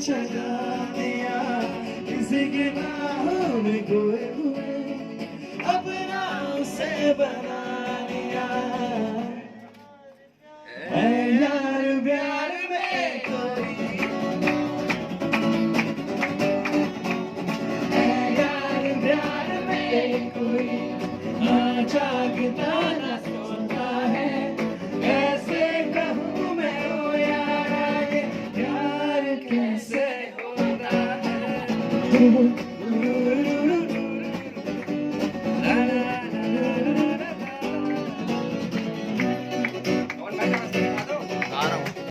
जगा दिया किसी की बाहों में खोए हुए अपना उसे बना लिया ऐ यार प्यार में कोई ऐ यार प्यार में कोई ना जागता ना सोता है कैसे कहूँ मैं ओ यार ये प्यार कैसे होता है